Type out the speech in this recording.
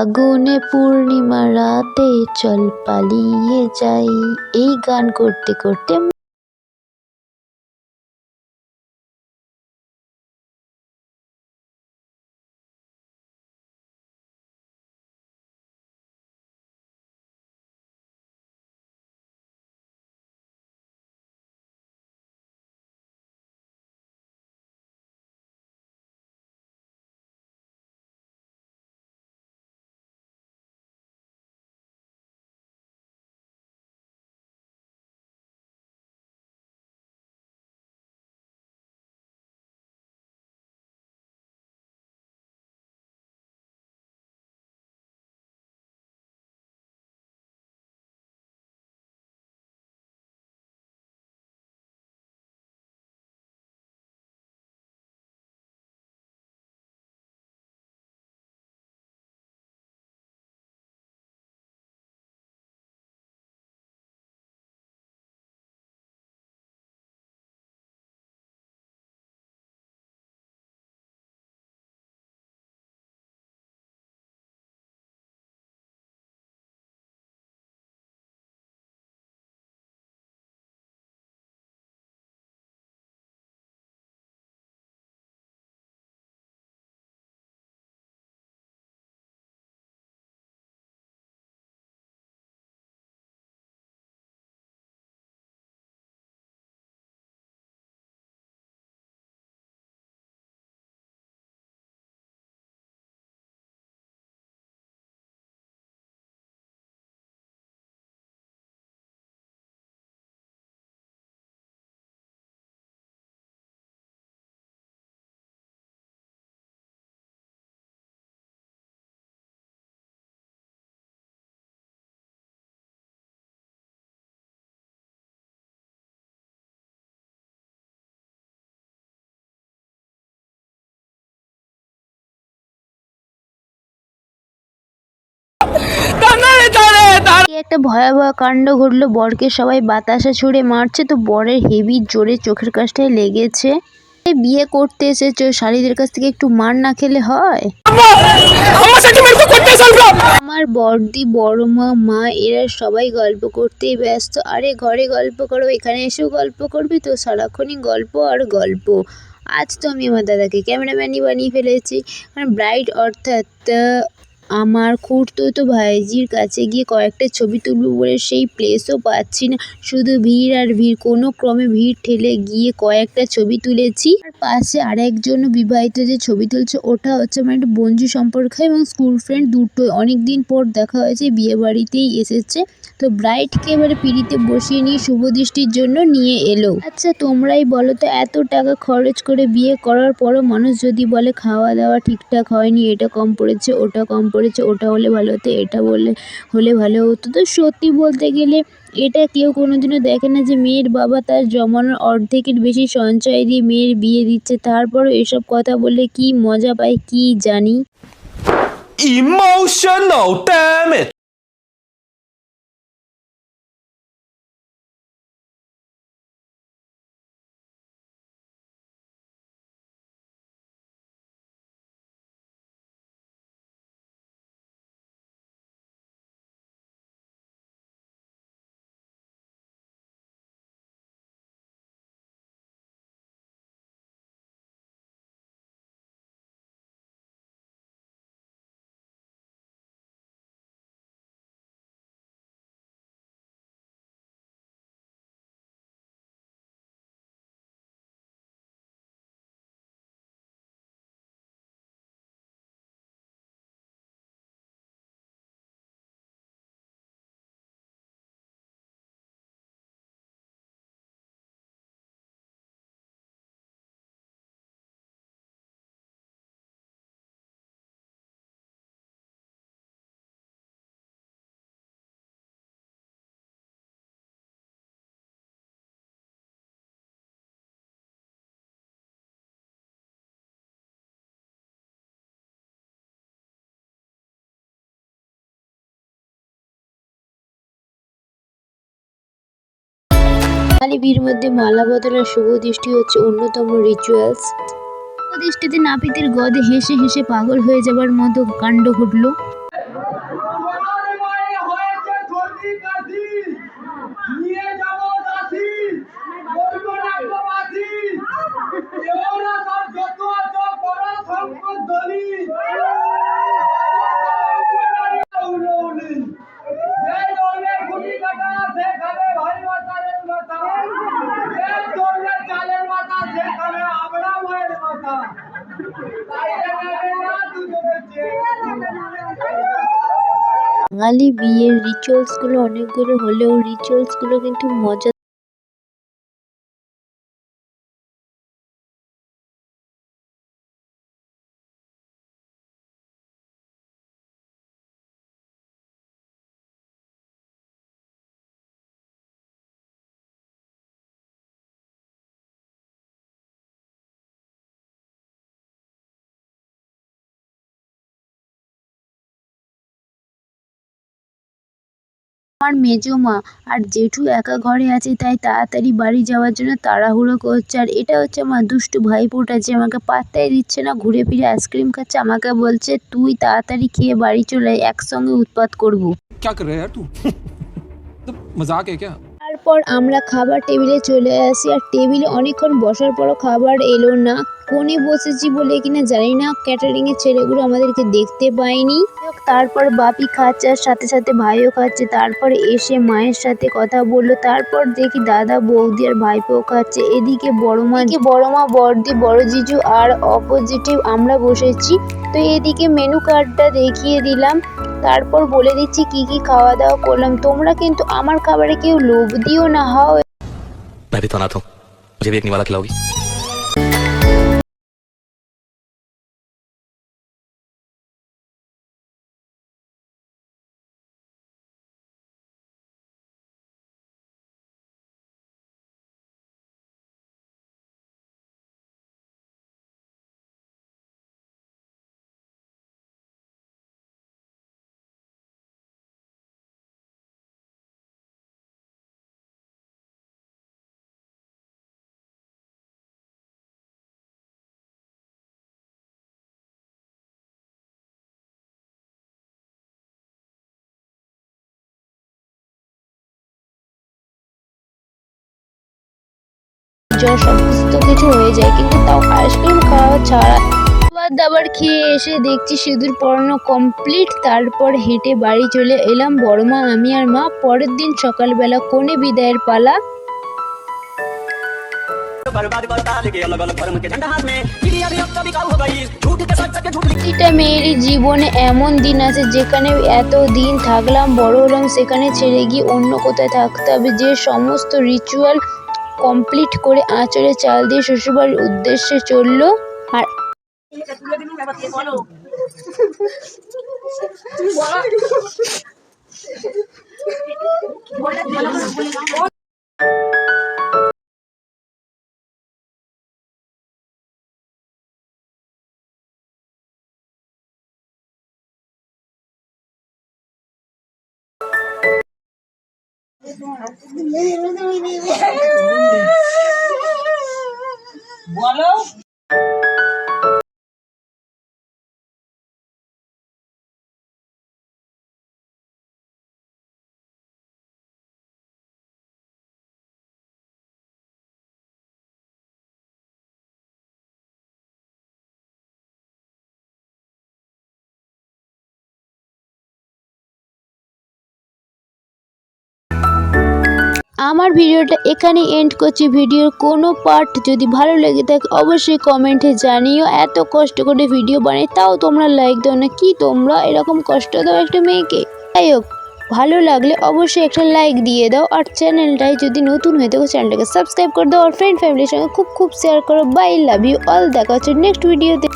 ফাগুনে পূর্ণিমা রাতে চল পালিয়ে যাই, এই গান করতে করতে একটা ভয়াবহ কাণ্ড ঘটলো। বরকে সবাই বাতাসা ছুঁড়ে মারছে, তো বরের হেভি জোরে চোখের কাছটায় লেগেছে। বিয়ে করতে এসেছো, শালীদের কাছ থেকে একটু মার না খেলে হয়? আমার বড়দি, বড় মা, মা এরা সবাই গল্প করতেই ব্যস্ত। আরে ঘরে গল্প করো, এখানে এসেও গল্প করবি? তো সারাক্ষণই গল্প আর গল্প। আজ তো আমি আমার দাদাকে ক্যামেরাম্যানই বানিয়ে ফেলেছি। ব্রাইড অর্থাৎ আমার খুড়তুতো ভাইজির কাছে গিয়ে কয়েকটা ছবি তুলব বলে সেই প্লেসও পাচ্ছি না, শুধু ভিড় আর ভিড়। কোনো ক্রমে ভিড় ঠেলে গিয়ে কয়েকটা ছবি তুলেছি। আর পাশে আরেকজন বিবাহিত যে ছবি তুলছে, ওটা হচ্ছে আমার একটা বন্ধু সম্পর্ক এবং স্কুল ফ্রেন্ড দুটোই। অনেকদিন পর দেখা হয়েছে, বিয়ে বাড়িতেই এসেছে। তো ব্রাইডকে এবারে পিঁড়িতে বসিয়ে নিয়ে শুভ দৃষ্টির জন্য নিয়ে এলো। আচ্ছা তোমরাই বলো তো, এত টাকা খরচ করে বিয়ে করার পরও মানুষ যদি বলে খাওয়া দাওয়া ঠিকঠাক হয়নি, এটা কম পড়েছে, ওটা কম পড়েছে, ওটা হলে ভালো হতো, এটা হলে ভালো হতো, তো সত্যি বলতে গেলে এটা কেউ কোনোদিনও দেখে না যে মেয়ের বাবা তার জমানোর অর্ধেকের বেশি সঞ্চয় দিয়ে মেয়ের বিয়ে দিচ্ছে। তারপরও এসব কথা বলে কি মজা পায় কি জানি। Emotional damage. বিয়ের মধ্যে মালা বদলার শুভ দৃষ্টি হচ্ছে অন্যতম রিচুয়ালস। দৃষ্টিতে নাপিতের গদে হেসে হেসে পাগল হয়ে যাবার মতো কাণ্ড ঘটলো। বাঙালি বিয়ের রিচুয়ালসগুলো অনেকগুলো হলেও রিচুয়ালসগুলো কিন্তু মজা। আমার মেজো মা আর জেঠু একা ঘরে আছে, তাই তাড়াতাড়ি বাড়ি যাওয়ার জন্য তাড়াহুড়ো করছে। আর এটা হচ্ছে আমার দুষ্টু ভাইপোটা, যে আমাকে পাত্তাই দিচ্ছে না, ঘুরে ফিরে আইসক্রিম খাচ্ছে। আমাকে বলছে তুই তাড়াতাড়ি খেয়ে বাড়ি চলে আয়, একসঙ্গে উৎপাত করবো। क्या कर रहा है यार तू? मजाक है क्या? তারপর আমরা খাবার টেবিলে চলে আসি, আর টেবিলে অনেকক্ষণ বসার পরও খাবার এলো না। কোণে বসেছি বলে কিনা জানি না, ক্যাটারিং এর ছেলেগুলো আমাদেরকে দেখতে পায়নি। তারপর বাপি খাচ্ছে আর সাথে সাথে ভাইও খাচ্ছে। তারপর এসে মায়ের সাথে কথা বললো। তারপর দেখি দাদা, বৌদি আর ভাইপো খাচ্ছে। এদিকে বড় মা, বড়দি, বড় জিজু আর অপোজিটে আমরা বসেছি। তো এদিকে মেনু কার্ডটা দেখিয়ে দিলাম, তারপর বলে দিচ্ছি কি কি খাওয়া দাওয়া করলাম। তোমরা কিন্তু আমার খাবারে কেউ লোভ দিও না। হাও मैं भी तो अनाथ हूँ, मुझे भी एक निवाला खिलाओगी? জ্বর সমস্ত কিছু হয়ে যায়, কিন্তু তাও আইসক্রিম খাওয়া ছাড়া। খাবার দাবার খেয়ে এসে দেখছি সিঁদুর পরানো কমপ্লিট। তারপর হেঁটে বাড়ি চলে এলাম বড়মা, আমি আর মা। পরের দিন সকালবেলা কনে বিদায়ের পালা। প্রতিটা মেয়েরই জীবনে এমন দিন আছে যেখানে এত দিন থাকলাম, বড় হলাম, সেখানে ছেড়ে গিয়ে অন্য কোথায় থাকতে হবে। যে সমস্ত রিচুয়াল কমপ্লিট করে আঁচড়ে চাল দিয়ে শ্বশুরবাড়ির উদ্দেশ্যে চললো। আর বলো আমার ভিডিওটা এখানে এন্ড করছি। ভিডিওর কোনো পার্ট যদি ভালো লেগে থাকে অবশ্যই কমেন্টে জানিও। এত কষ্ট করে ভিডিও বানাই তাও তোমরা লাইক দাও না, কি তোমরা এরকম কষ্ট দাও একটা মেয়েকে? যাই হোক, ভালো লাগলে অবশ্যই একটা লাইক দিয়ে দাও। আর চ্যানেলটায় যদি নতুন হয়ে থাকো চ্যানেলটাকে সাবস্ক্রাইব করে দাও। আর ফ্রেন্ড ফ্যামিলির সঙ্গে খুব শেয়ার করো। Bye, love you all. দেখা হচ্ছে নেক্সট ভিডিওতে।